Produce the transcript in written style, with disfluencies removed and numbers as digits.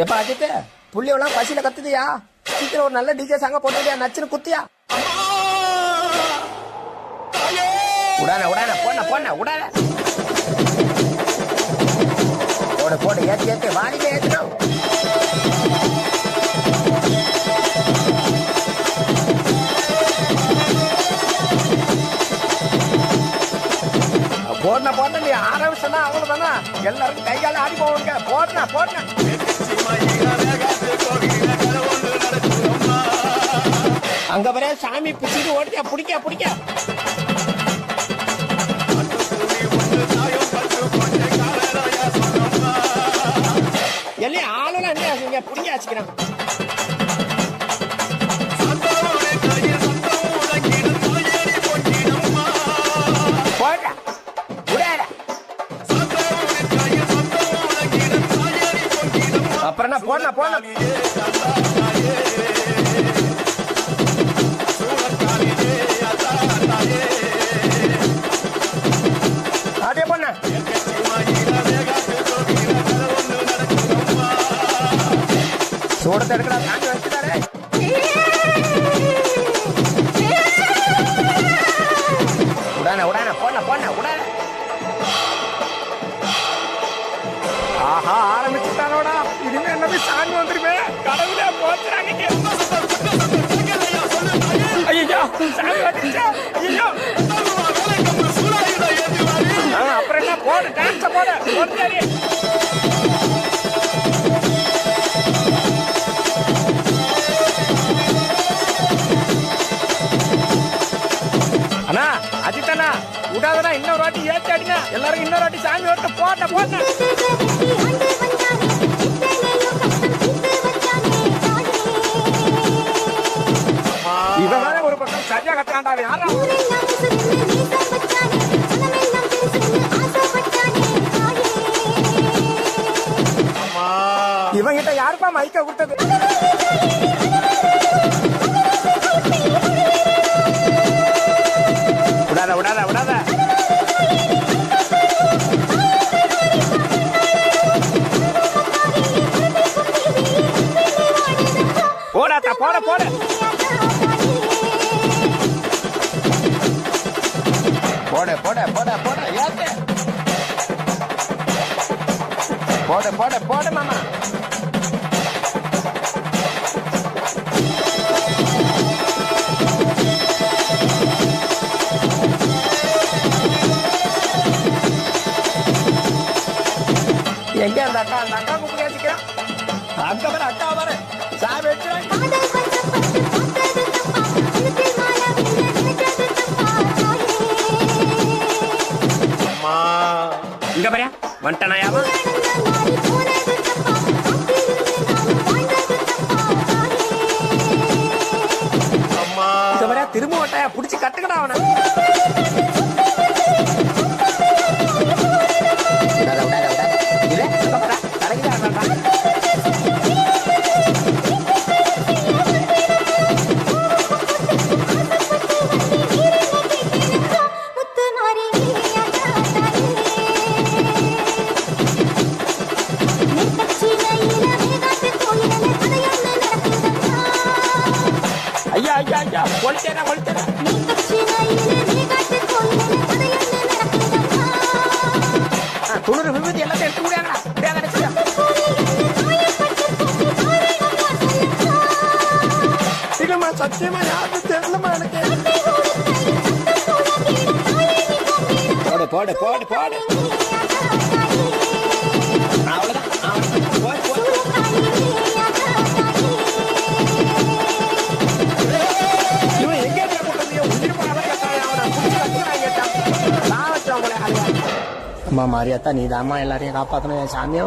ஏப்பா அஜித் புள்ளியெல்லாம் பசியில கத்துதியா? சீக்கிரம் ஒரு நல்ல டிஜே சாங்க போட்டுட்டியா? நச்சுன்னு குத்தியா? உடான உடான போன போன உடான போடு போடு ஏத்து ஏத்து வாரிக்க ஏத்துடும். போடன போட்ட நீ ஆரம்பிச்சா அவ்வளவுதானா? எல்லாருக்கும் கை கால ஆடி போவாங்க. போடனா போடனா அங்க வர சாமி பிடிச்சிட்டு ஓடிக்க பிடிக்க பிடிக்க எல்லாம் ஆளுநர் என்ன பிடிக்க வச்சுக்கிறான். அப்புறம் என்ன போன போன அதே பொண்ண சூடத்தை எடுக்கடா தாண்டி வச்சுட்டாரு. உடான உடான போன போன உடான. ஆஹா ஆரம்பிச்சுட்டானோடா. இனிமே என்ன போய் சாமி வந்துருமே. கடவுளே போச்சுறாங்க. ஐயோ சாமி வந்துச்சா? ஐயோ அப்புறம் என்ன போடு டான்ஸ போடு போடுறாரு. அண்ணா அஜித்தண்ணா விடாதண்ணா, இன்னொரு வாட்டி ஏற்றி அடிங்க. எல்லாரும் இன்னொரு வாட்டி சாமி ஓட்ட போட்ட போட்ட. இவன் ஒரு பக்கம் சரியா கட்டாண்டா. யாரா இவங்கிட்ட யாருப்பா மைக்க கொடுத்தது? விடாத விடாத விடாத. போடாத்தா போட போட. போட போட போட போட ஏத்து போட போட போட மாமா. எங்க அந்த அக்கா? அந்த அக்கா கூப்பிட்டு கேட்டுக்கிறேன். அக்கா வர அக்கா வர சாமி வச்சுறேன். இங்க பாரு வந்துட்டானாயாவா? இங்க பாரு திரும்ப வட்டாயா புடிச்சு கட்டுக்கடா அவனை. ஐயா ஐயா ஐயா கொளுத்தேனா கொளுத்தேனா. துணுறு விபத்து எல்லாத்தையும் எடுத்து முடியாங்கடா. இல்லம்மா சத்தியமா யாருக்கும் தெரியலமா எனக்கு. போடு போடு போடு போடு. அவ்வளவுதான் போடு போடு. அம்மா மாரியாத்தா நீ தான் அம்மா எல்லாரையும் காப்பாற்றணும். என் சாமியோ